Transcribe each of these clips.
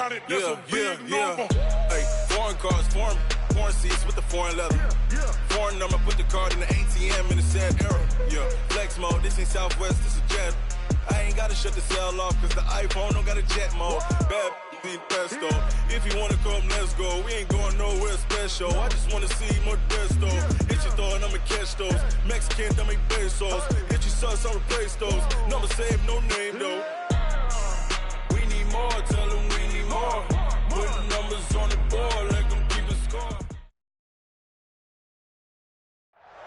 Hey, foreign cars, foreign seats with the foreign leather. Foreign number, put the card in the ATM in the sad era. Yeah, flex mode, this ain't Southwest, this is jet. I ain't gotta shut the cell off, cause the iPhone don't got a jet mode. Bad ain't pesto. If you wanna come, let's go. We ain't going nowhere special. I just wanna see more Modesto. Hit your throw and I'ma catch those. Mexican, dummy pesos. Hit your sus, I'll replace those. Number save, no name though. We need more, tell them we need more. Putting numbers on the board, like them keep a score.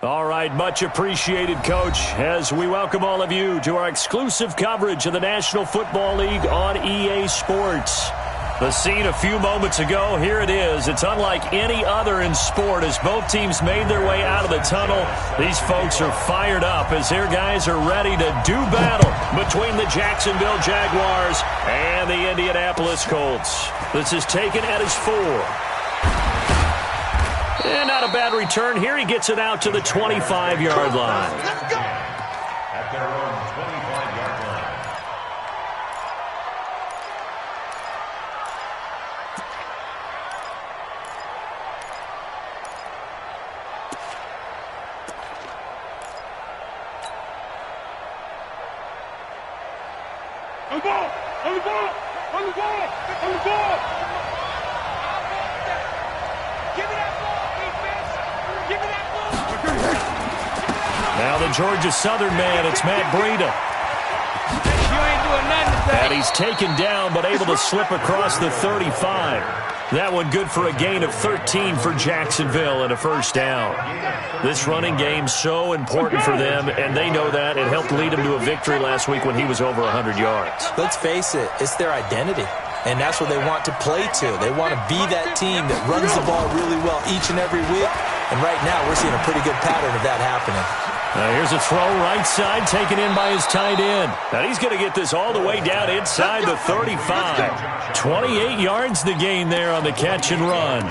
All right, much appreciated, Coach, as we welcome all of you to our exclusive coverage of the National Football League on EA Sports. The scene a few moments ago, here it is. It's unlike any other in sport as both teams made their way out of the tunnel. These folks are fired up as their guys are ready to do battle between the Jacksonville Jaguars and the Indianapolis Colts. This is taken at his 4. And not a bad return here. He gets it out to the 25-yard line. Let's go. At their own 25-yard line. On the ball! On the ball! On the ball! On the ball! Give me that ball, defense! Give me that ball! Now the Georgia Southern man, it's Matt Breida. You ain't doing nothing today. And he's taken down but able to slip across the 35. That one good for a gain of 13 for Jacksonville and a first down. This running game so important for them, and they know that. It helped lead them to a victory last week when he was over 100 yards. Let's face it, it's their identity, and that's what they want to play to. They want to be that team that runs the ball really well each and every week, and right now we're seeing a pretty good pattern of that happening. Now here's a throw right side taken in by his tight end. Now he's going to get this all the way down inside the 35. 28 yards the gain there on the catch and run.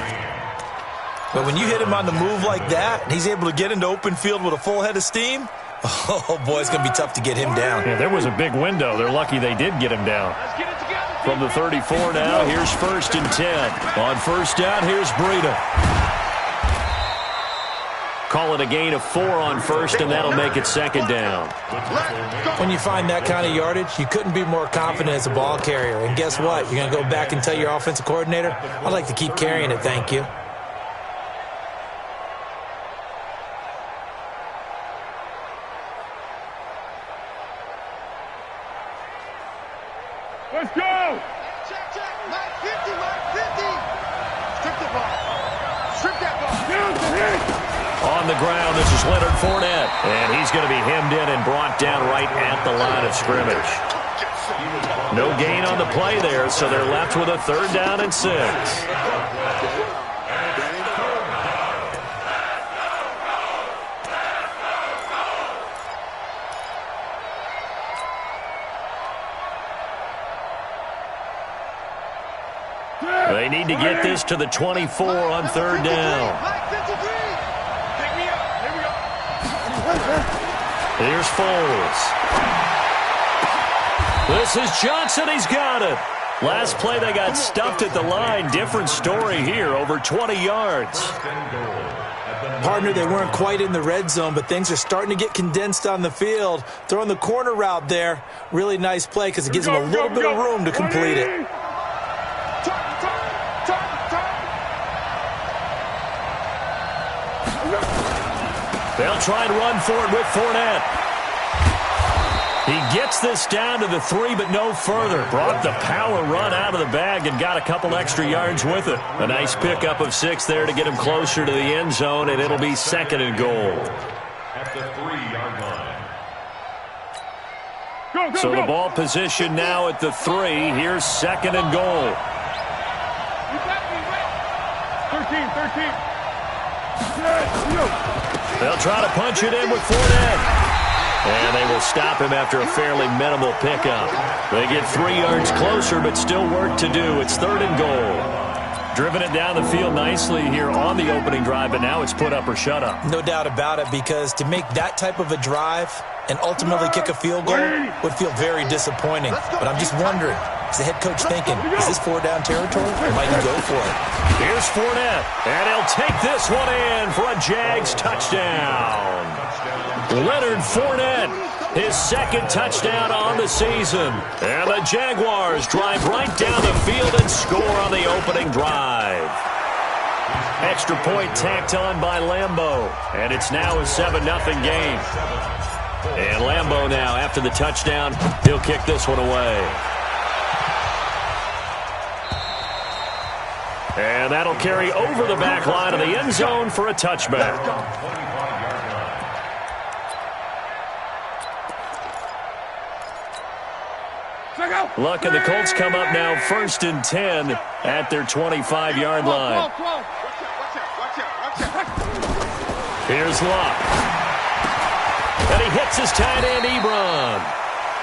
But when you hit him on the move like that, and he's able to get into open field with a full head of steam, oh boy, it's going to be tough to get him down. Yeah, there was a big window. They're lucky they did get him down. From the 34 now, here's 1st and 10. On first down, here's Breida. Call it a gain of 4 on first, and that'll make it 2nd down. When you find that kind of yardage, you couldn't be more confident as a ball carrier. And guess what? You're going to go back and tell your offensive coordinator, I'd like to keep carrying it, thank you. Let's go! Check, check. Mike 50, Mike 50. Strip the ball. Strip that ball. On the ground, this is Leonard Fournette. And he's going to be hemmed in and brought down right at the line of scrimmage. No gain on the play there, so they're left with a 3rd down and 6. They need to get this to the 24 on 3rd down. Here's Foles. This is Johnson. He's got it. Last play they got stuffed at the line. Different story here. Over 20 yards. Partner, they weren't quite in the red zone, but things are starting to get condensed on the field. Throwing the corner route there. Really nice play because it gives them a little bit of room to complete it. They'll try and run for it with Fournette. He gets this down to the 3, but no further. Brought the power run out of the bag and got a couple extra yards with it. A nice pickup of 6 there to get him closer to the end zone, and it'll be 2nd and goal. At the 3-yard line. So the ball position now at the 3. Here's 2nd and goal. 13. They'll try to punch it in with Fournette. And they will stop him after a fairly minimal pickup. They get 3 yards closer, but still work to do. It's 3rd and goal. Driven it down the field nicely here on the opening drive, but now it's put up or shut up. No doubt about it, because to make that type of a drive and ultimately kick a field goal would feel very disappointing. But I'm just wondering, Is the head coach thinking, is this 4-down territory, or might he go for it? Here's Fournette, and he'll take this one in for a Jags touchdown. Leonard Fournette, his second touchdown on the season. And the Jaguars drive right down the field and score on the opening drive. Extra point tacked on by Lambeau, and it's now a 7-0 game. And Lambeau now, after the touchdown, he'll kick this one away. And that'll carry over the back line of the end zone for a touchback. Luck and the Colts come up now 1st and 10 at their 25-yard line. Here's Luck. And he hits his tight end, Ebron.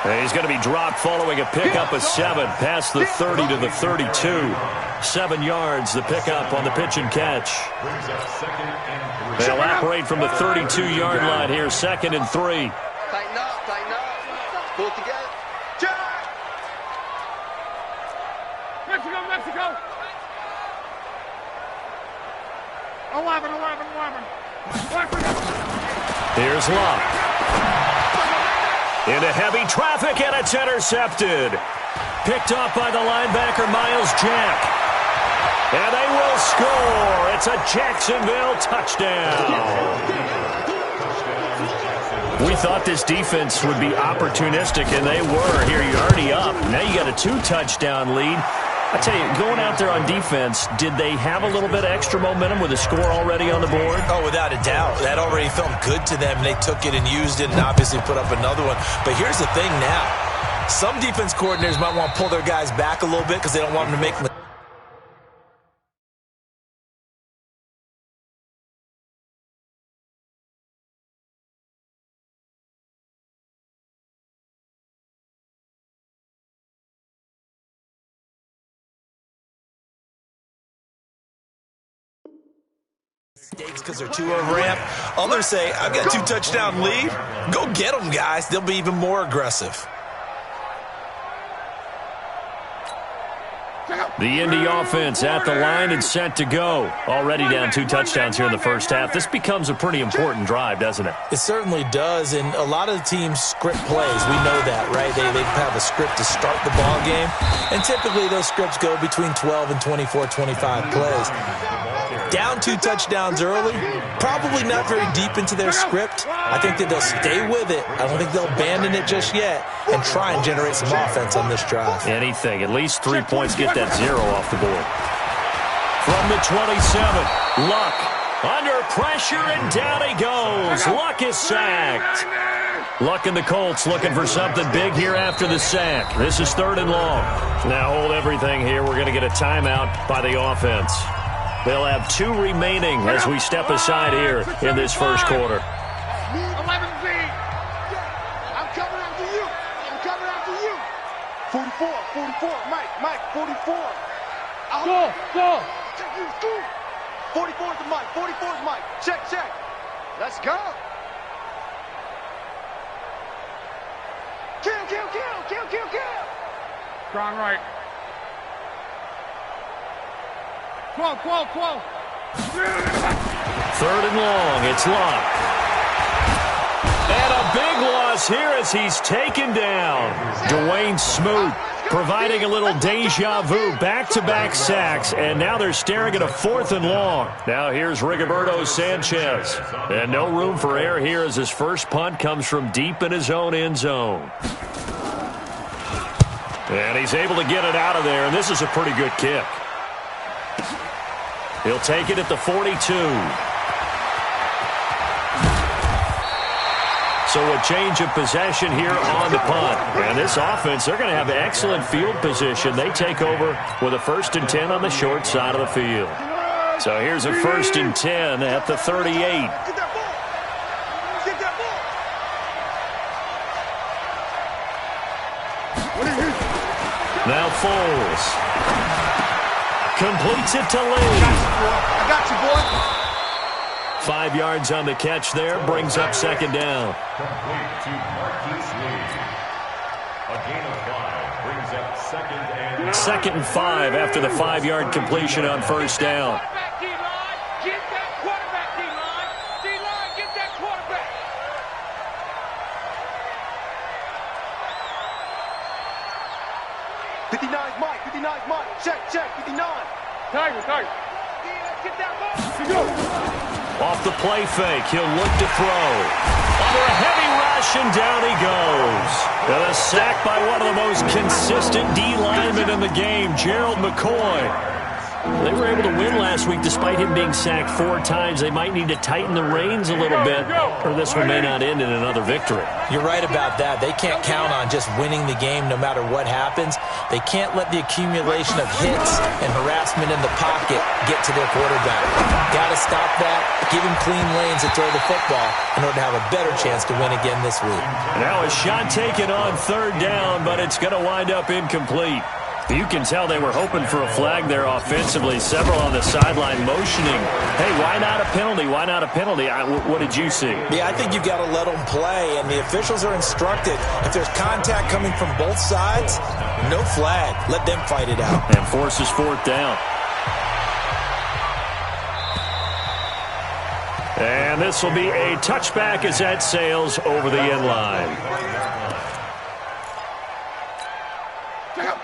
And he's going to be dropped following a pickup of 7 past the 30 to the 32. 7 yards, the pickup on the pitch and catch. They'll operate from the 32-yard line here, 2nd and 3. Tighten up, tighten up. Pull it together. Mexico. 11. Here's Luck. Into heavy traffic, and it's intercepted. Picked off by the linebacker, Miles Jack. And they will score. It's a Jacksonville touchdown. We thought this defense would be opportunistic, and they were. Here, you're already up. Now you got a 2-touchdown lead. I tell you, going out there on defense, did they have a little bit of extra momentum with a score already on the board? Oh, without a doubt. That already felt good to them. They took it and used it and obviously put up another one. But here's the thing now. Some defense coordinators might want to pull their guys back a little bit because they don't want them to make mistakes. Because they're too over-ramped. Others say, I've got 2-touchdown lead. Go get them, guys. They'll be even more aggressive. The Indy offense at the line and set to go. Already down 2 touchdowns here in the first half. This becomes a pretty important drive, doesn't it? It certainly does, and a lot of the teams script plays. We know that, right? They have a script to start the ball game, and typically those scripts go between 12 and 24, 25 plays. Down 2 touchdowns early, probably not very deep into their script. I think that they'll stay with it. I don't think they'll abandon it just yet and try and generate some offense on this drive. Anything. At least 3 points, get that 0 off the board. From the 27, Luck under pressure, and down he goes. Luck is sacked. Luck and the Colts looking for something big here after the sack. This is 3rd and long. Now hold everything here. We're going to get a timeout by the offense. They'll have 2 remaining as we step aside here in this first quarter. 11Z. I'm coming after you. 44. Mike, 44. Go. 44 is the Mike. 44 is Mike. Check. Let's go. Kill. Strong right. 12. 3rd and long. It's Luck. And a big loss here as he's taken down. Dwayne Smoot providing a little deja vu. Back-to-back sacks, and now they're staring at a 4th and long. Now here's Rigoberto Sanchez. And no room for error here as his first punt comes from deep in his own end zone. And he's able to get it out of there, and this is a pretty good kick. He'll take it at the 42. So a change of possession here on the punt. And this offense, they're going to have excellent field position. They take over with a 1st and 10 on the short side of the field. So here's a 1st and 10 at the 38. Get that ball. Now Foles. Completes it to Lee. I got you, boy. 5 yards on the catch there. Brings up 2nd down. Complete to Marquise Lee. A gain of 5 brings up 2nd and 2nd and 5 after the 5-yard completion on first down. Get that quarterback, D-line. D-line, get that quarterback. Mike. 59's Mike. Check. 59. Tiger. Let's get that ball. Let's go. Off the play fake, he'll look to throw. Under a heavy rush, and down he goes. And a sack by one of the most consistent D linemen in the game, Gerald McCoy. They were able to win last week despite him being sacked 4 times. They might need to tighten the reins a little bit, or this one may not end in another victory. You're right about that. They can't count on just winning the game no matter what happens. They can't let the accumulation of hits and harassment in the pocket get to their quarterback. Got to stop that, give him clean lanes to throw the football in order to have a better chance to win again this week. Now a shot taken on 3rd down, but it's going to wind up incomplete. You can tell they were hoping for a flag there offensively. Several on the sideline motioning, hey, why not a penalty? Why not a penalty? What did you see? Yeah, I think you've got to let them play, and the officials are instructed. If there's contact coming from both sides, no flag. Let them fight it out. And forces 4th down. And this will be a touchback as that sails over the end line.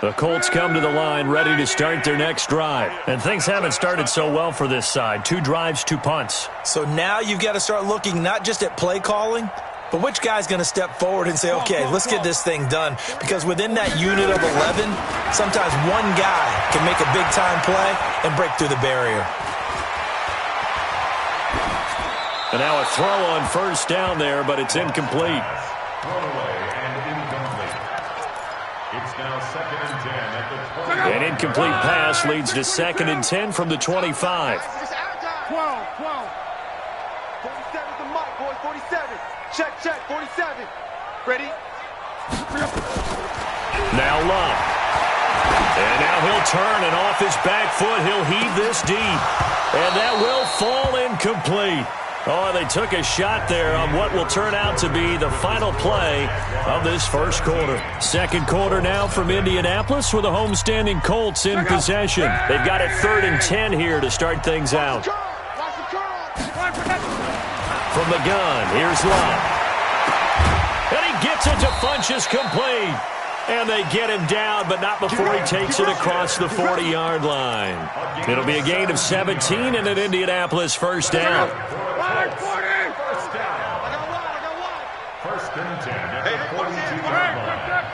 The Colts come to the line ready to start their next drive. And things haven't started so well for this side. 2 drives, 2 punts. So now you've got to start looking not just at play calling, but which guy's going to step forward and say, okay, let's get this thing done. Because within that unit of 11, sometimes one guy can make a big-time play and break through the barrier. And now a throw on 1st down there, but it's incomplete. Throwaway and incomplete. It's now 2nd and 10 at the 20. An incomplete pass leads to 2nd and 10 from the 25. 12. 47 to Mike, boys. 47. Check. 47. Ready? Now Love. And now he'll turn, and off his back foot, he'll heave this deep. And that will fall incomplete. Oh, they took a shot there on what will turn out to be the final play of this first quarter. 2nd quarter now from Indianapolis with the homestanding Colts in possession. They've got it 3rd and 10 here to start things out. From the gun, here's Love. And he gets it to Funchess complete. And they get him down, but not before he takes it across the 40-yard line. It'll be a gain of 17 and an Indianapolis first down. First down. I got one. 1st and 10 at the 42-yard line.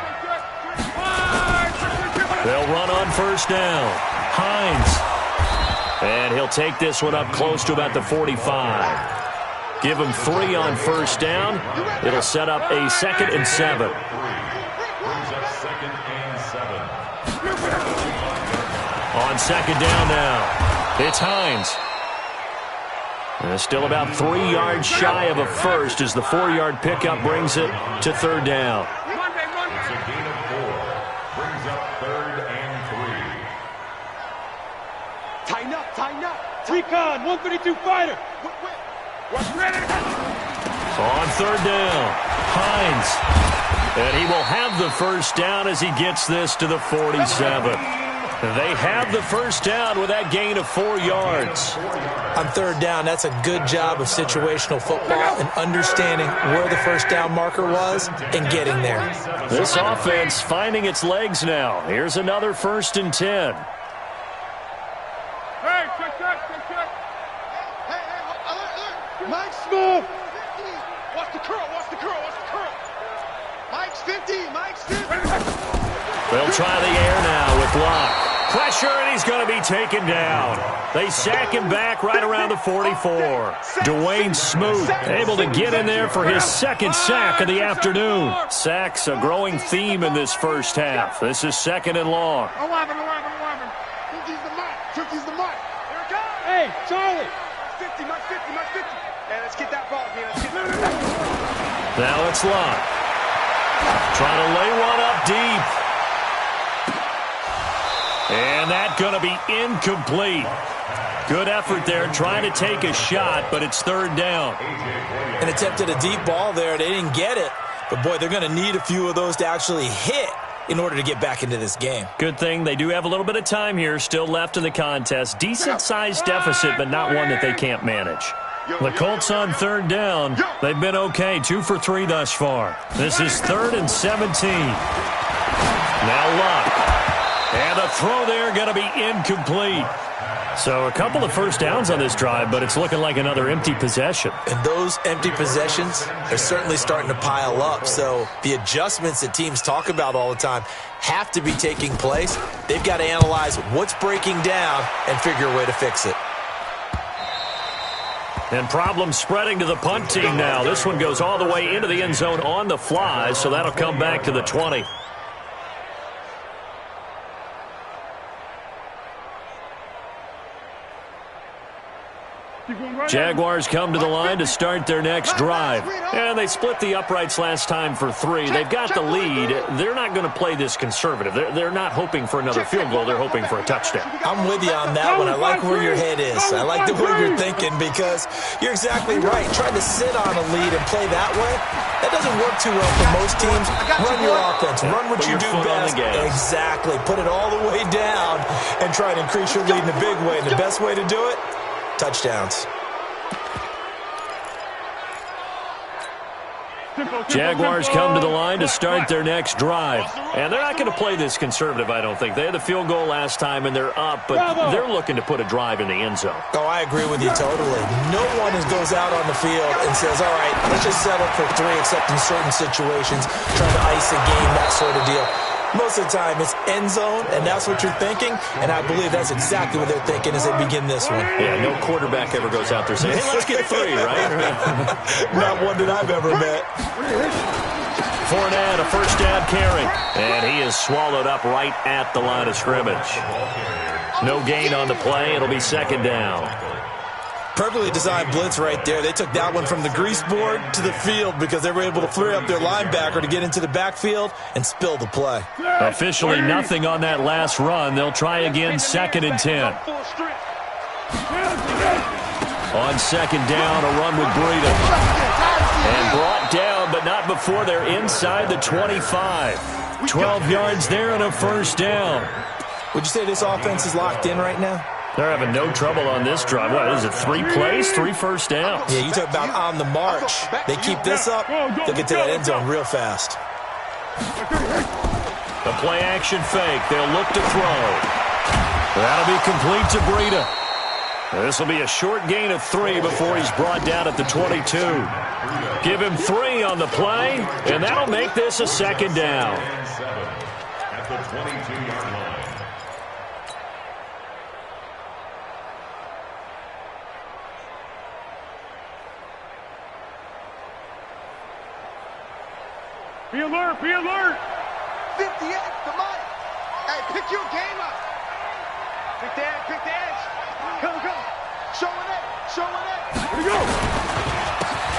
They'll run on 1st down. Hines. And he'll take this one up close to about the 45. Give him 3 on 1st down. It'll set up a 2nd and 7. Brings up 2nd and 7. On 2nd down now, it's Hines. And still about 3 yards shy of a first as the 4-yard pickup brings it to 3rd down. It's a gain of 4. Brings up 3rd and 3. Tighten up. Recon, 132 fighter. What's ready? On 3rd down, Hines. And he will have the first down as he gets this to the 47. They have the first down with that gain of 4 yards. On 3rd down, that's a good job of situational football and understanding where the first down marker was and getting there. This offense finding its legs now. Here's another 1st and 10. Hey, check. Hey, Mike's Move. 50. Watch the curl. Mike's 50. They'll try the air now with Locke. Pressure, and he's going to be taken down. They sack him back right around the 44. Dwayne Smoot able to get in there for his 2nd sack of the afternoon. Sacks a growing theme in this first half. This is 2nd and long. 11. 50's the mark. Here it goes. Hey, Charlie. 50. Hey, let's get that ball, man. Now it's Locke. Trying to lay one up deep. And that's going to be incomplete. Good effort there, trying to take a shot, but it's 3rd down. And attempted a deep ball there. They didn't get it. But, boy, they're going to need a few of those to actually hit in order to get back into this game. Good thing they do have a little bit of time here still left in the contest. Decent-sized deficit, but not one that they can't manage. The Colts on third down. They've been okay, 2 for 3 thus far. This is 3rd and 17. Now Luck. And the throw there going to be incomplete. So a couple of first downs on this drive, but it's looking like another empty possession. And those empty possessions are certainly starting to pile up. So the adjustments that teams talk about all the time have to be taking place. They've got to analyze what's breaking down and figure a way to fix it. And problems spreading to the punt team now. This one goes all the way into the end zone on the fly, so that'll come back to the 20. Jaguars come to the line to start their next drive. And they split the uprights last time for 3. They've got the lead. They're not going to play this conservative. They're not hoping for another field goal. They're hoping for a touchdown. I'm with you on that one. I like where your head is. I like the way you're thinking because you're exactly right. Trying to sit on a lead and play that way, that doesn't work too well for most teams. Run your offense. Run what you do best. Exactly. Put it all the way down and try to increase your lead in a big way. And the best way to do it? Touchdowns. Jaguars come to the line to start their next drive. And they're not going to play this conservative, I don't think. They had the field goal last time, and they're up, but they're looking to put a drive in the end zone. Oh, I agree with you totally. No one goes out on the field and says, all right, let's just settle for 3, except in certain situations, trying to ice a game, that sort of deal. Most of the time, it's end zone, and that's what you're thinking, and I believe that's exactly what they're thinking as they begin this one. Yeah, no quarterback ever goes out there saying, hey, let's get 3, right? Not one that I've ever met. Fournette, a first down carry, and he is swallowed up right at the line of scrimmage. No gain on the play. It'll be 2nd down. Perfectly designed blitz right there. They took that one from the grease board to the field because they were able to free up their linebacker to get into the backfield and spill the play. Officially nothing on that last run. They'll try again, 2nd and 10. On 2nd down, a run with Breida. And brought down, but not before they're inside the 25. 12 yards there and a first down. Would you say this offense is locked in right now? They're having no trouble on this drive. What is it, 3 plays, 3 first downs? Yeah, you talk about on the march. They keep this up, they'll get to that end zone real fast. The play-action fake. They'll look to throw. That'll be complete to Breida. This will be a short gain of 3 before he's brought down at the 22. Give him 3 on the play, and that'll make this a 2nd down. At the 22-yard line. Be alert, be alert. 58, the mic. Hey, pick your game up. Pick the edge, pick the edge. Come. Showing it, showing it. Here we go.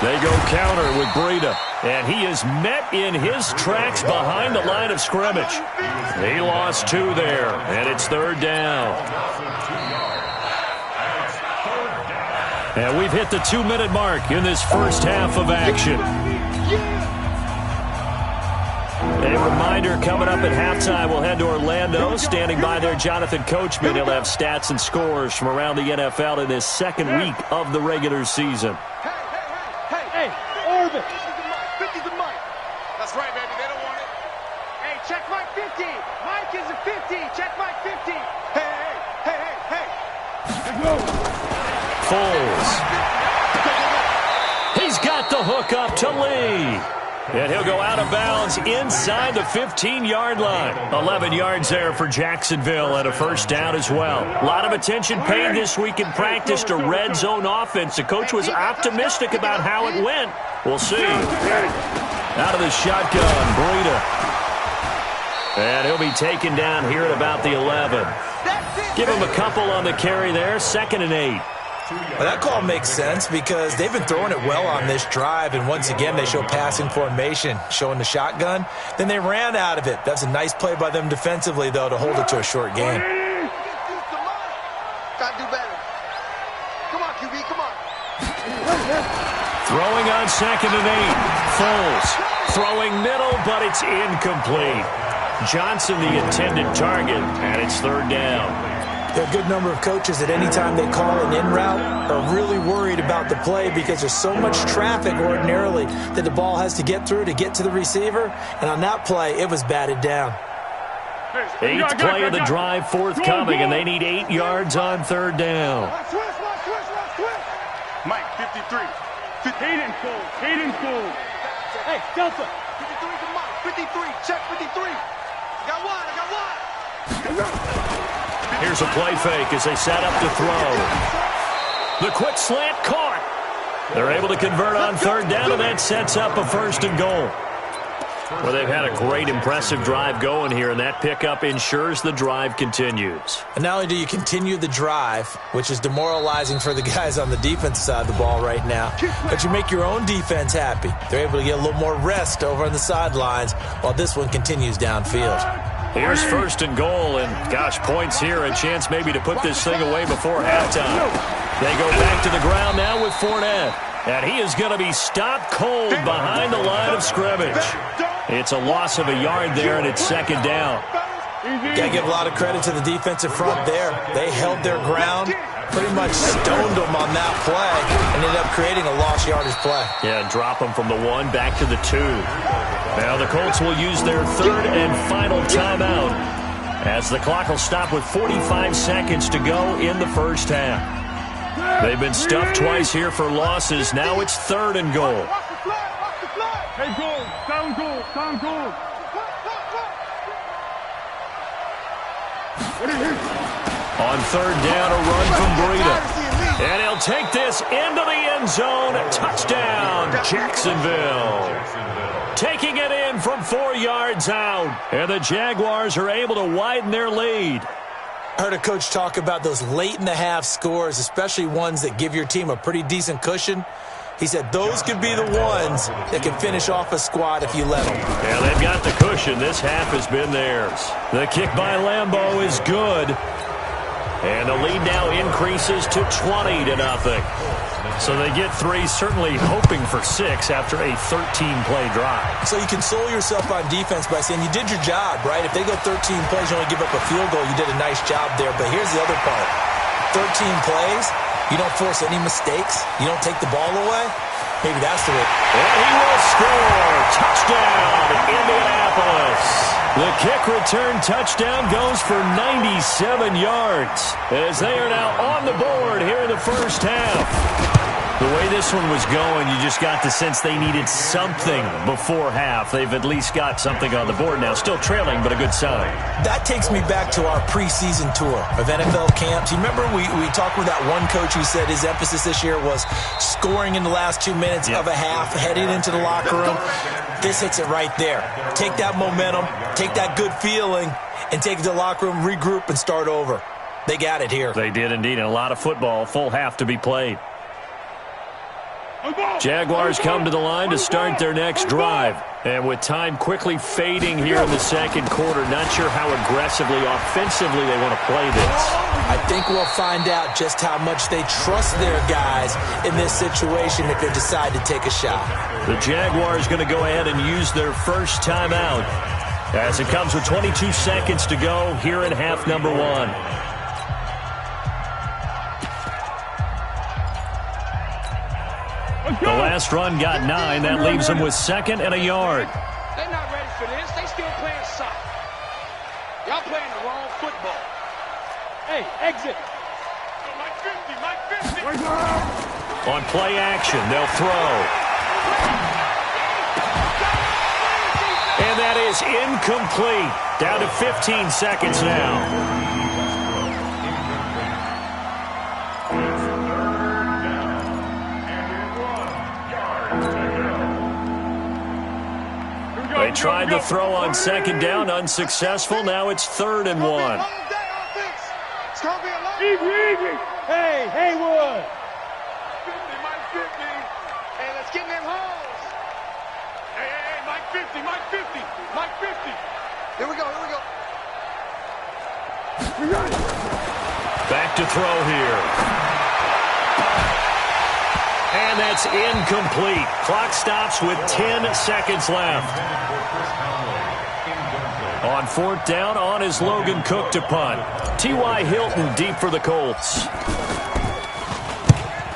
They go counter with Breida, and he is met in his tracks behind the line of scrimmage. He lost 2 there, and it's 3rd down. And we've hit the 2-minute mark in this first half of action. A reminder, coming up at halftime, we'll head to Orlando. Standing by there, Jonathan Coachman. He'll have stats and scores from around the NFL in this 2nd week of the regular season. Hey, Orville. 50's the mic. That's right, baby. They don't want it. Hey, check Mike 50. Mike is a 50. Check Mike 50. Hey. Foles. He's got the hook up to Lee. And he'll go out of bounds inside the 15-yard line. 11 yards there for Jacksonville and a first down as well. A lot of attention paid this week in practice to red zone offense. The coach was optimistic about how it went. We'll see. Out of the shotgun, Breida. And he'll be taken down here at about the 11. Give him a couple on the carry there. 2nd and 8. Well, that call makes sense because they've been throwing it well on this drive, and once again they show passing formation, showing the shotgun. Then they ran out of it. That's a nice play by them defensively, though, to hold it to a short game. Gotta do better. Come on, QB, come on. Throwing on 2nd and 8. Foles throwing middle, but it's incomplete. Johnson the intended target, and it's third down. There are a good number of coaches at any time they call an in route are really worried about the play because there's so much traffic ordinarily that the ball has to get through to get to the receiver. And on that play, it was batted down. Eighth play of the drive forthcoming, and they need 8 yards on third down. Mike, 53. Hayden Cole. Hey, Delta. 53 to Mike. 53. Check 53. I got one. Here's a play fake as they set up to throw. The quick slant caught. They're able to convert on third down, and that sets up a first and goal. Well, they've had a great, impressive drive going here, and that pickup ensures the drive continues. And not only do you continue the drive, which is demoralizing for the guys on the defensive side of the ball right now, but you make your own defense happy. They're able to get a little more rest over on the sidelines while this one continues downfield. Here's first and goal, and gosh, points here, a chance maybe to put this thing away before halftime. They go back to the ground now with Fournette, and he is going to be stopped cold behind the line of scrimmage. It's a loss of a yard there, and it's second down. Got to give a lot of credit to the defensive front there. They held their ground, pretty much stoned them on that play, and ended up creating a lost yardage play. Yeah, drop them from the 1 back to the 2. Now the Colts will use their third and final timeout as the clock will stop with 45 seconds to go in the first half. They've been stuffed twice here for losses. Now it's third and goal. Hey, goal. Down goal. On third down, a run from Breida. And he'll take this into the end zone. Touchdown, Jacksonville. Taking it in from 4 yards out. And the Jaguars are able to widen their lead. I heard a coach talk about those late-in-the-half scores, especially ones that give your team a pretty decent cushion. He said those could be the ones that can finish off a squad if you let them. Yeah, they've got the cushion. This half has been theirs. The kick by Lambeau is good. And the lead now increases to 20-0. So they get 3, certainly hoping for 6 after a 13-play drive. So you console yourself on defense by saying you did your job, right? If they go 13 plays, you only give up a field goal, you did a nice job there. But here's the other part. 13 plays, you don't force any mistakes, you don't take the ball away. Maybe that's the way. And he will score. Touchdown, Indianapolis. The kick return touchdown goes for 97 yards as they are now on the board here in the first half. The way this one was going, you just got the sense they needed something before half. They've at least got something on the board now. Still trailing, but a good sign. That takes me back to our preseason tour of NFL camps. You remember we talked with that one coach who said his emphasis this year was scoring in the last 2 minutes of a half, heading into the locker room. This hits it right there. Take that momentum, take that good feeling, and take it to the locker room, regroup, and start over. They got it here. They did indeed, and a lot of football, full half to be played. Jaguars come to the line to start their next drive. And with time quickly fading here in the second quarter, not sure how aggressively, offensively they want to play this. I think we'll find out just how much they trust their guys in this situation if they decide to take a shot. The Jaguars going to go ahead and use their first timeout as it comes with 22 seconds to go here in half number 1. The last run got 9. That leaves them with 2nd and a yard. They're not ready for this. They still playing soccer. Y'all playing the wrong football. Hey, exit. Mike 50. On play action, they'll throw. And that is incomplete. Down to 15 seconds now. They tried to throw on second down, unsuccessful. Now it's 3rd and 1. It's going to be a long Easy. Hey, Haywood. 50, Mike 50. Hey, let's get in them holes. Hey, Mike 50. Mike 50. Here we go. Back to throw here. And that's incomplete. Clock stops with 10 seconds left. On 4th down on his Logan Cook to punt. T.Y. Hilton deep for the Colts.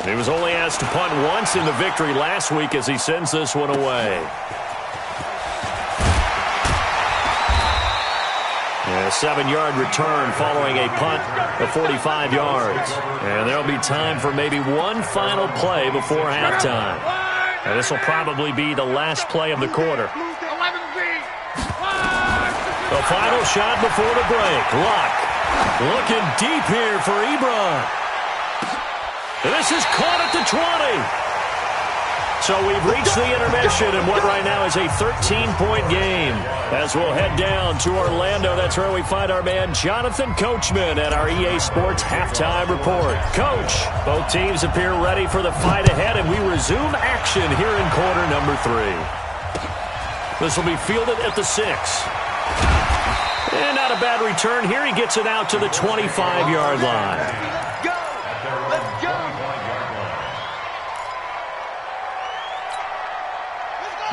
He was only asked to punt once in the victory last week as he sends this one away. And a 7-yard return following a punt of 45 yards. And there'll be time for maybe one final play before halftime. And this will probably be the last play of the quarter. The final shot before the break. Luck looking deep here for Ebron. This is caught at the 20. So we've reached the intermission in what right now is a 13-point game. As we'll head down to Orlando, that's where we find our man Jonathan Coachman at our EA Sports Halftime Report. Coach, both teams appear ready for the fight ahead, and we resume action here in quarter number 3. This will be fielded at the 6. And not a bad return here. He gets it out to the 25-yard line. Go! Let's go!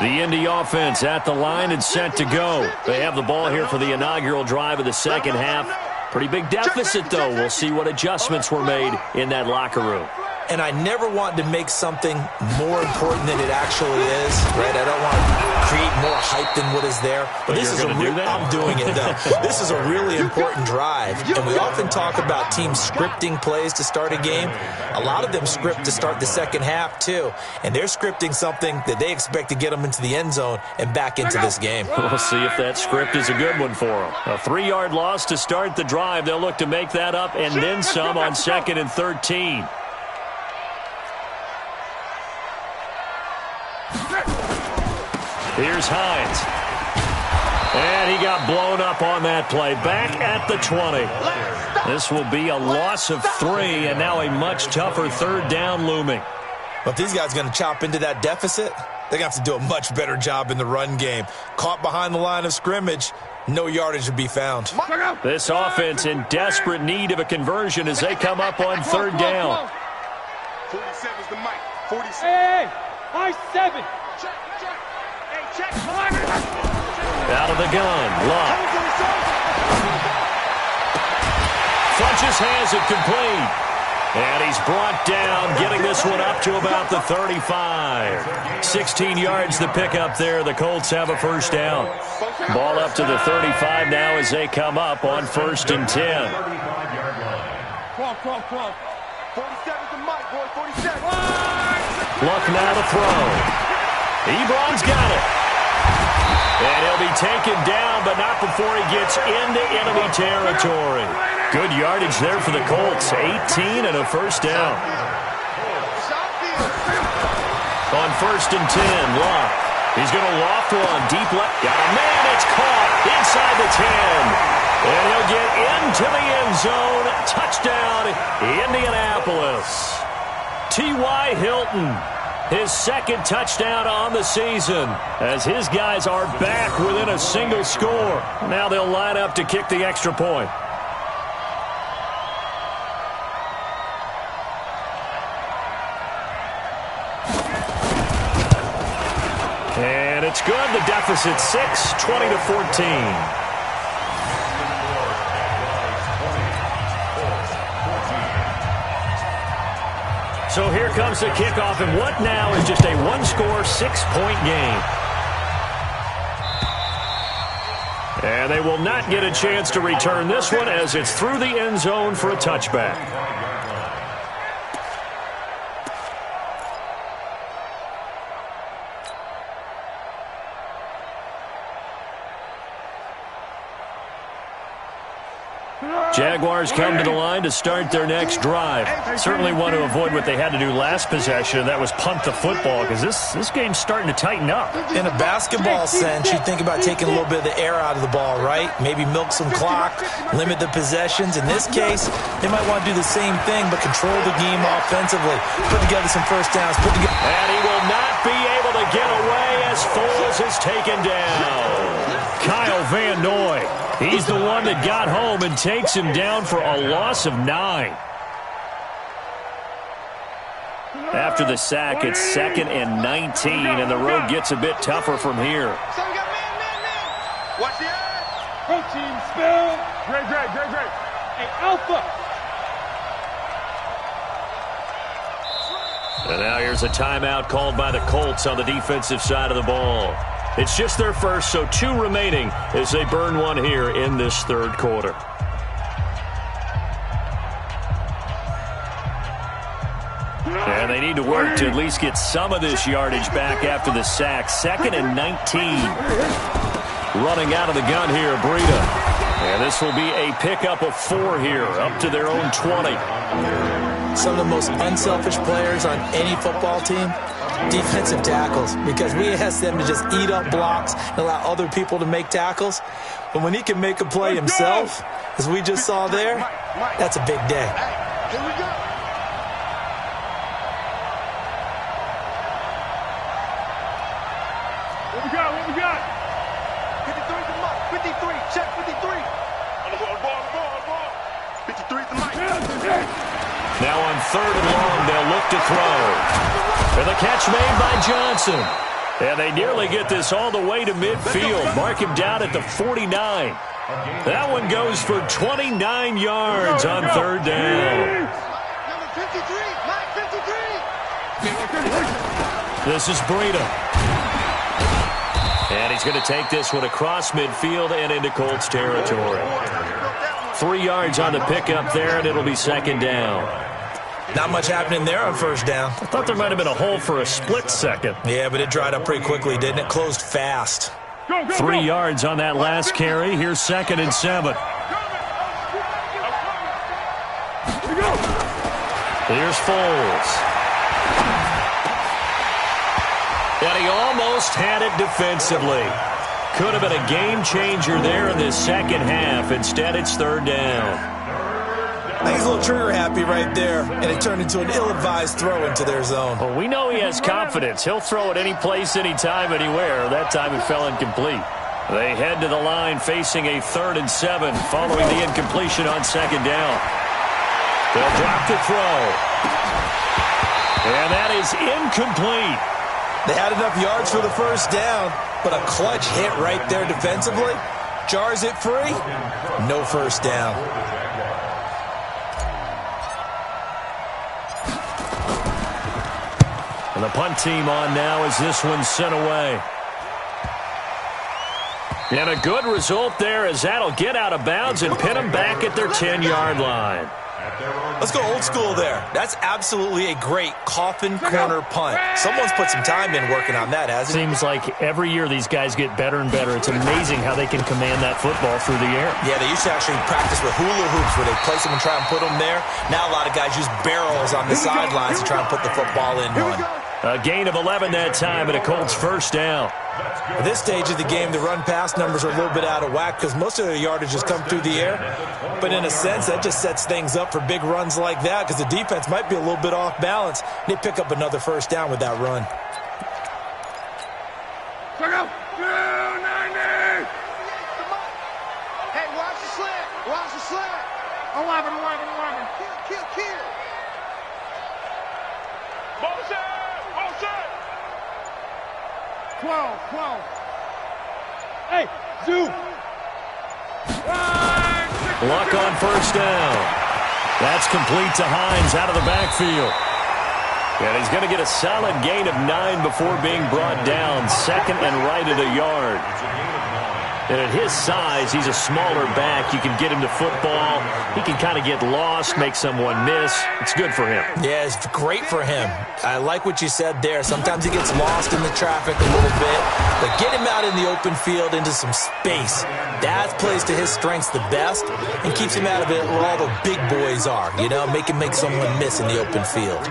The Indy offense at the line and set to go. They have the ball here for the inaugural drive of the second half. Pretty big deficit, though. We'll see what adjustments were made in that locker room. And I never want to make something more important than it actually is, right? I don't want to create more hype than what is there. But this is I'm doing it, though. This is a really important drive. And we often talk about teams scripting plays to start a game. A lot of them script to start the second half, too. And they're scripting something that they expect to get them into the end zone and back into this game. We'll see if that script is a good one for them. A 3-yard loss to start the drive. They'll look to make that up and then some on 2nd and 13. Here's Hines. And he got blown up on that play. Back at the 20. This will be a loss of 3, and now a much tougher 3rd down looming. But if these guys are going to chop into that deficit, they're going to have to do a much better job in the run game. Caught behind the line of scrimmage, no yardage would be found. This offense in desperate need of a conversion as they come up on 3rd down. 47's the mic. 47. Hey, high 7. Check. Out of the gun, Luck. Funches has it complete. And he's brought down, getting this one up to about the 35. 16 yards the pickup there. The Colts have a 1st down. Ball up to the 35 now as they come up on 1st and 10. Come on. 47's the mic, boy. 47. Luck now to throw. Ebron's got it. And he'll be taken down, but not before he gets into enemy territory. Good yardage there for the Colts. 18 and a 1st down. On 1st and 10, Luck. He's going to loft one deep left. Got a man. It's caught inside the 10. And he'll get into the end zone. Touchdown, Indianapolis. T.Y. Hilton. His 2nd touchdown on the season as his guys are back within a single score. Now they'll line up to kick the extra point. And it's good. The deficit 6, 20-14. So here comes the kickoff, and what now is just a 1-score, 6-point game. And they will not get a chance to return this one as it's through the end zone for a touchback. Jaguars come to the line to start their next drive. Certainly want to avoid what they had to do last possession, and that was punt the football, because this game's starting to tighten up. In a basketball sense, you think about taking a little bit of the air out of the ball, right? Maybe milk some clock, limit the possessions. In this case, they might want to do the same thing, but control the game offensively. Put together some 1st downs. And he will not be able to get away as Foles is taken down. Kyle Van Noy. He's the one that got home and takes him down for a loss of 9. After the sack, it's 2nd and 19, and the road gets a bit tougher from here. So we got man. Watch the eye. Protein spill. Great. Hey, Alpha. And now here's a timeout called by the Colts on the defensive side of the ball. It's just their first, so 2 remaining as they burn one here in this third quarter. And they need to work to at least get some of this yardage back after the sack. 2nd and 19. Running out of the gun here, Breida. And this will be a pickup of 4 here, up to their own 20. Some of the most unselfish players on any football team, defensive tackles, because we ask them to just eat up blocks and allow other people to make tackles. But when he can make a play himself, as we just saw there, that's a big day. Here we go. What we got? 53 to Mike. 53. Check 53. On the ball. 53 to Mike. Now on 3rd and long, they'll look to throw. And the catch made by Johnson. And they nearly get this all the way to midfield. Mark him down at the 49. That one goes for 29 yards on 3rd down. Number 53. Mike 53. This is Breida. And he's going to take this one across midfield and into Colts territory. 3 yards on the pickup there, and it'll be 2nd down. Not much happening there on 1st down. I thought there might have been a hole for a split second. Yeah, but it dried up pretty quickly, didn't it? Closed fast. 3 yards on that last carry. Here's 2nd and 7. Here's Foles. And he almost had it defensively. Could have been a game changer there in this second half. Instead, it's 3rd down. I think he's a little trigger happy right there, and it turned into an ill-advised throw into their zone. Well, we know he has confidence. He'll throw it any place, anytime, anywhere. That time it fell incomplete. They head to the line facing a 3rd and 7 following the incompletion on 2nd down. They'll drop the throw. And that is incomplete. They had enough yards for the 1st down, but a clutch hit right there defensively jars it free. No 1st down. And the punt team on now as this one's sent away. And a good result there as that'll get out of bounds and pin them back at their 10-yard line. Let's go old school there. That's absolutely a great coffin corner punt. Someone's put some time in working on that, hasn't it? Seems like every year these guys get better and better. It's amazing how they can command that football through the air. Yeah, they used to actually practice with hula hoops where they place them and try and put them there. Now a lot of guys use barrels on the sidelines to try and put the football in one. A gain of 11 that time and a Colts 1st down. At this stage of the game, the run-pass numbers are a little bit out of whack because most of their yardage has come through the air. But in a sense, that just sets things up for big runs like that because the defense might be a little bit off balance. They pick up another 1st down with that run. Check out. 290. Hey, watch the slant. Watch the slant. 11. Kill. Motion. 12. Hey, Zoo. Luck on 1st down. That's complete to Hines out of the backfield. And he's going to get a solid gain of 9 before being brought down. 2nd and right at a yard. And at his size, he's a smaller back. You can get him to football. He can kind of get lost, make someone miss. It's good for him. Yeah, it's great for him. I like what you said there. Sometimes he gets lost in the traffic a little bit. But get him out in the open field into some space. That plays to his strengths the best and keeps him out of it where all the big boys are. You know, make him make someone miss in the open field.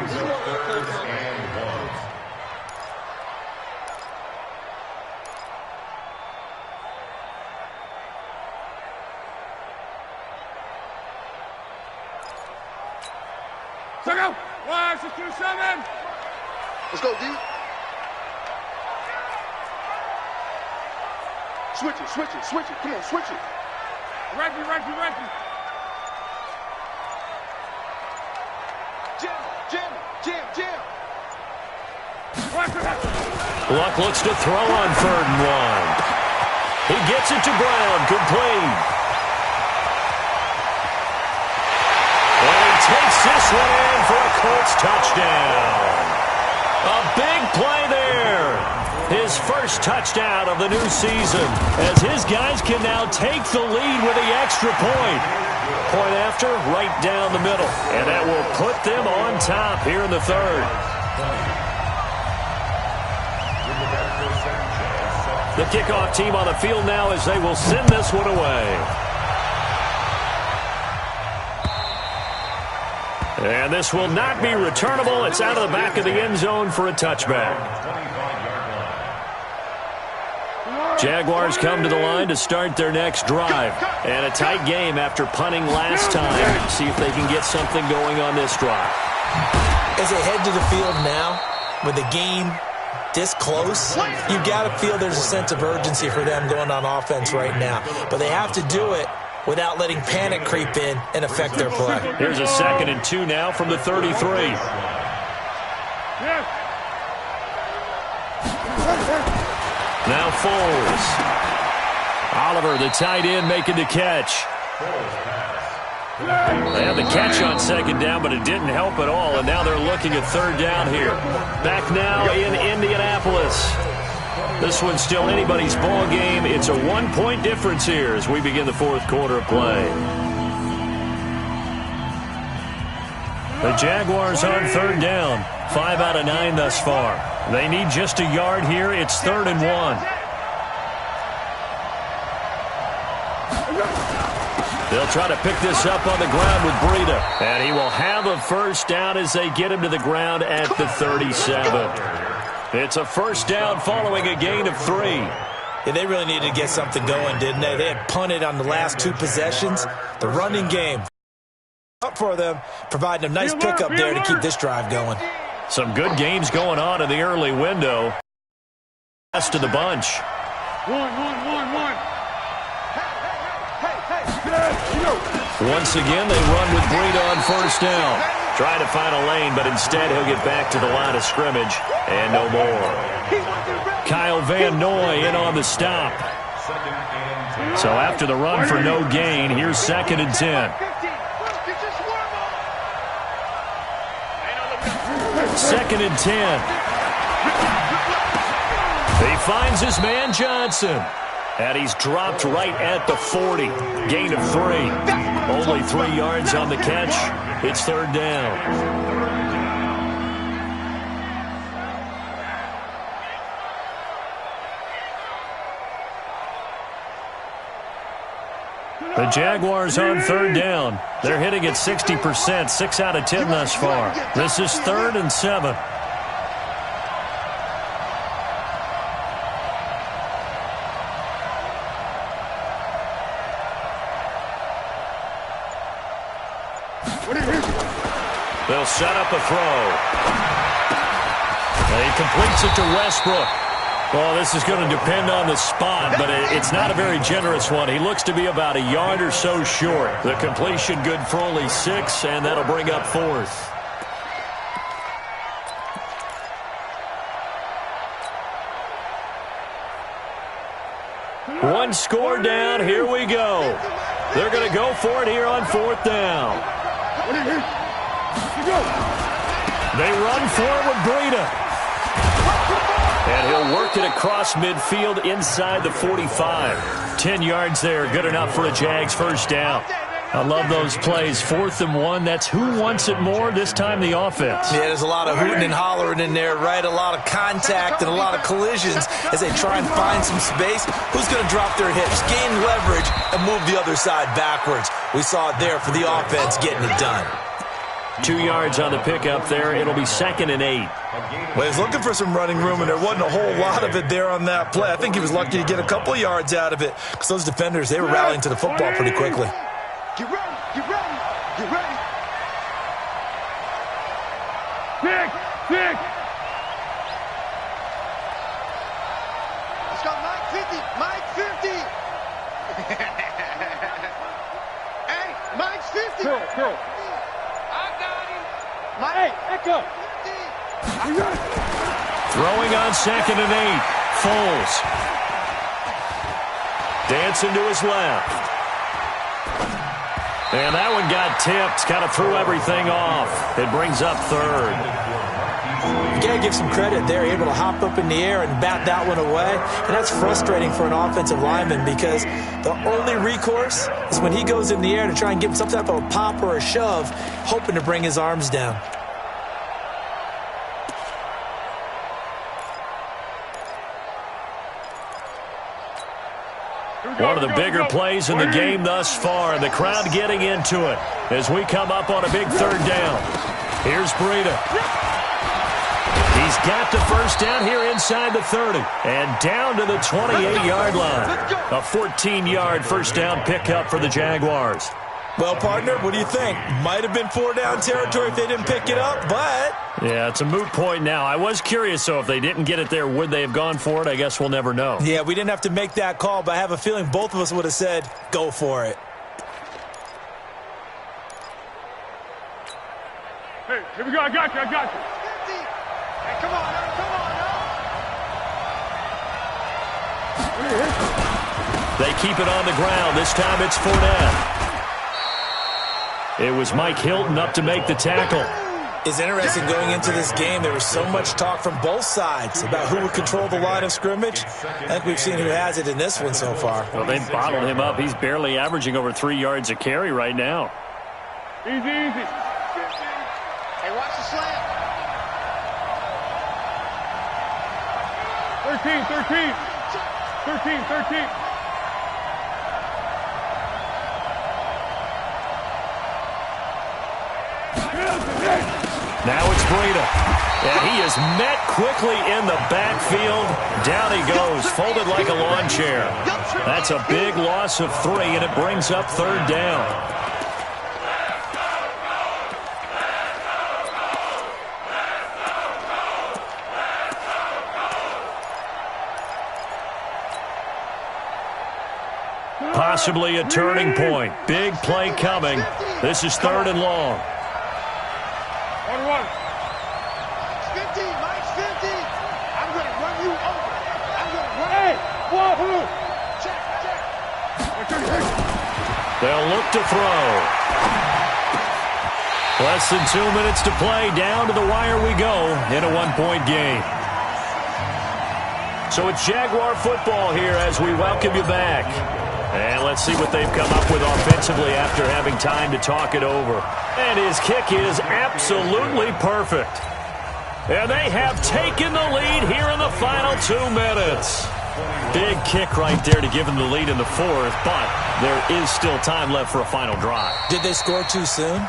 Check out. 1-6-2-7. Let's go, D. Switch it. Come on, switch it. Reggie. Jam. Luck looks to throw on 3rd and 1. He gets it to Brown, complete. touchdown. A big play there. His first touchdown of the new season as his guys can now take the lead with the extra point. Point after, right down the middle. And that will put them on top here in the third. The kickoff team on the field now as they will send this one away. And this will not be returnable. It's out of the back of the end zone for a touchback. Jaguars come to the line to start their next drive. And a tight game after punting last time. See if they can get something going on this drive. As they head to the field now, with the game this close, you've got to feel there's a sense of urgency for them going on offense right now. But they have to do it without letting panic creep in and affect their play. Here's a 2nd and 2 now from the 33. Now Foles. Oliver, the tight end, making the catch. They had the catch on 2nd down, but it didn't help at all, and now they're looking at 3rd down here. Back now in Indianapolis. This one's still anybody's ball game. It's a 1-point difference here as we begin the 4th quarter of play. The Jaguars on 3rd down. 5 out of 9 thus far. They need just a yard here. It's 3rd and 1. They'll try to pick this up on the ground with Breida. And he will have a first down as they get him to the ground at the 37. It's a first down following a gain of 3. Yeah, they really needed to get something going, didn't they? They had punted on the last 2 possessions. The running game up for them, providing a nice pickup there to keep this drive going. Some good games going on in the early window. Rest of the bunch. Once again, they run with Breida on first down. Trying to find a lane, but instead he'll get back to the line of scrimmage. And no more. Kyle Van Noy in on the stop. So after the run for no gain, here's 2nd and 10. 2nd and 10. He finds his man Johnson. And he's dropped right at the 40. Gain of 3. Only 3 yards on the catch. It's 3rd down. The Jaguars on 3rd down. They're hitting at 60%, 6 out of 10 thus far. This is 3rd and 7. They'll set up a throw. He completes it to Westbrook. Well, this is going to depend on the spot, but it's not a very generous one. He looks to be about a yard or so short. The completion good for only 6, and that'll bring up 4th. One score down. Here we go. They're going to go for it here on 4th down. They run for it with Breida. And he'll work it across midfield inside the 45. 10 yards there, good enough for a Jags first down. I love those plays. 4th and 1, that's who wants it more, this time the offense. Yeah, there's a lot of hooting and hollering in there, right? A lot of contact and a lot of collisions as they try and find some space. Who's going to drop their hips, gain leverage, and move the other side backwards? We saw it there for the offense getting it done. 2 yards on the pickup there. It'll be 2nd and 8. Well, he's looking for some running room, and there wasn't a whole lot of it there on that play. I think he was lucky to get a couple of yards out of it because those defenders, they were rallying to the football pretty quickly. Get ready, get ready, get ready. Pick. Let's go, Mike 50, Mike 50. Hey, Mike's 50. Go. I got him. Mike, echo. Throwing on 2nd and 8. Foles. Dancing to his left. And that one got tipped, kind of threw everything off. It brings up third. You got to give some credit. They're able to hop up in the air and bat that one away. And that's frustrating for an offensive lineman because the only recourse is when he goes in the air to try and give some type of a pop or a shove, hoping to bring his arms down. One of the bigger plays in the game thus far, and the crowd getting into it as we come up on a big third down. Here's Breida. He's got the first down here inside the 30 and down to the 28-yard line. A 14-yard first down pickup for the Jaguars. Well, partner, what do you think? Might have been 4-down territory if they didn't pick it up, but... Yeah, it's a moot point now. I was curious, so if they didn't get it there, would they have gone for it? I guess we'll never know. Yeah, we didn't have to make that call, but I have a feeling both of us would have said, go for it. Hey, here we go. I got you. Hey, come on now. They keep it on the ground. This time it's Fournette. It was Mike Hilton up to make the tackle. It's interesting going into this game. There was so much talk from both sides about who would control the line of scrimmage. I think we've seen who has it in this one so far. Well, they've bottled him up. He's barely averaging over 3 yards a carry right now. Easy. Hey, watch the slant. 13. Now it's Breida. And he is met quickly in the backfield. Down he goes, folded like a lawn chair. That's a big loss of 3, and it brings up third down. Possibly a turning point. Big play coming. This is 3rd and long. 1-1. Mike's 50. I'm going to run you over. Hey, wahoo! Check. They'll look to throw. Less than 2 minutes to play. Down to the wire we go in a 1-point game. So it's Jaguar football here as we welcome you back. And let's see what they've come up with offensively after having time to talk it over. And his kick is absolutely perfect. And they have taken the lead here in the final 2 minutes. Big kick right there to give them the lead in the 4th, but there is still time left for a final drive. Did they score too soon?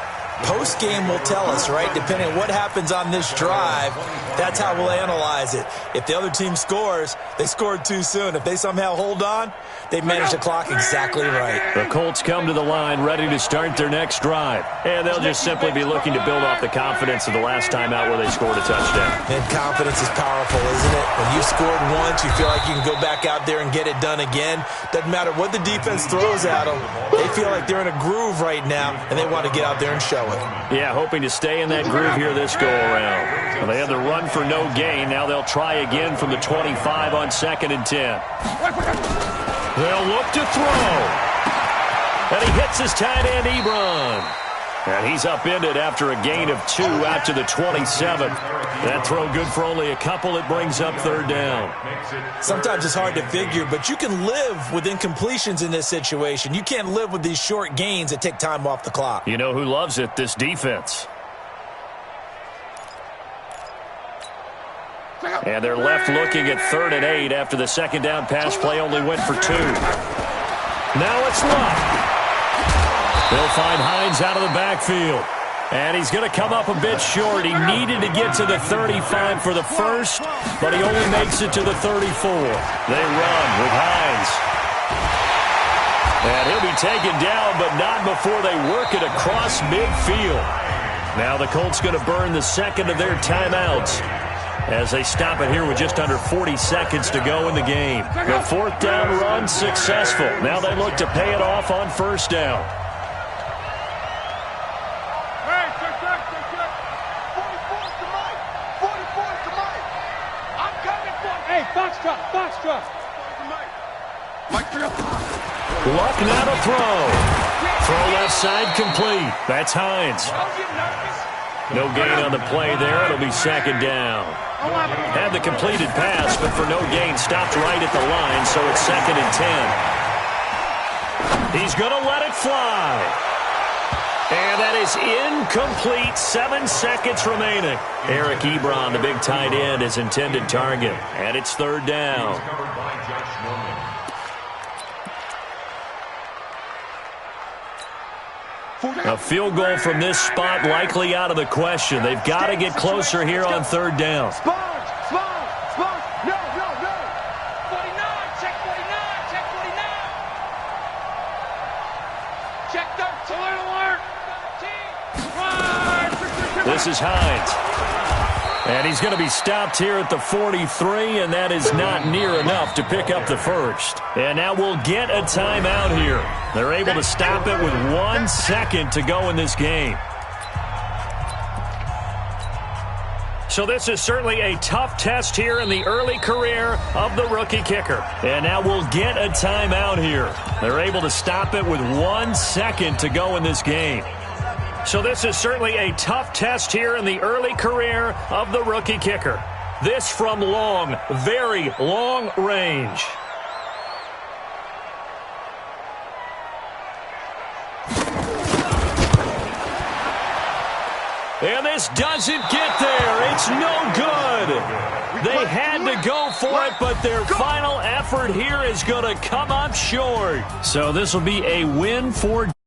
Post-game will tell us, right? Depending on what happens on this drive, that's how we'll analyze it. If the other team scores, they scored too soon. If they somehow hold on, they managed the clock exactly right. The Colts come to the line ready to start their next drive. And they'll just simply be looking to build off the confidence of the last time out where they scored a touchdown. And confidence is powerful, isn't it? When you scored once, you feel like you can go back out there and get it done again. Doesn't matter what the defense throws at them. They feel like they're in a groove right now, and they want to get out there and show it. Yeah, hoping to stay in that groove here this go-around. Well, they had the run for no gain. Now they'll try again from the 25 on 2nd and 10. They'll look to throw. And he hits his tight end, Ebron. And he's upended after a gain of 2 out to the 27. That throw good for only a couple. It brings up 3rd down. Sometimes it's hard to figure, but you can live with incompletions in this situation. You can't live with these short gains that take time off the clock. You know who loves it? This defense. And they're left looking at 3rd and 8 after the 2nd down pass play only went for 2. Now it's Luck. They'll find Hines out of the backfield. And he's going to come up a bit short. He needed to get to the 35 for the first, but he only makes it to the 34. They run with Hines. And he'll be taken down, but not before they work it across midfield. Now the Colts going to burn the 2nd of their timeouts as they stop it here with just under 40 seconds to go in the game. The 4th down run successful. Now they look to pay it off on 1st down. Luck now to throw. Throw left left side complete. That's Hines. No gain on the play there. It'll be second down. Had the completed pass, but for no gain, stopped right at the line, so it's 2nd and 10. He's going to let it fly. And that is incomplete. 7 seconds remaining. Eric Ebron, the big tight end, his intended target. And it's 3rd down. A field goal from this spot likely out of the question. They've got to get closer here on 3rd down. Sponge! No! 49, check 49, check 49. Check 13, alert! 13. This is Hines. And he's going to be stopped here at the 43, and that is not near enough to pick up the first. And now we'll get a timeout here. They're able to stop it with 1 second to go in this game. So this is certainly a tough test here in the early career of the rookie kicker. And now we'll get a timeout here. They're able to stop it with 1 second to go in this game. So this is certainly a tough test here in the early career of the rookie kicker. This from long, very long range. And this doesn't get there. It's no good. They had to go for it, but their final effort here is going to come up short. So this will be a win for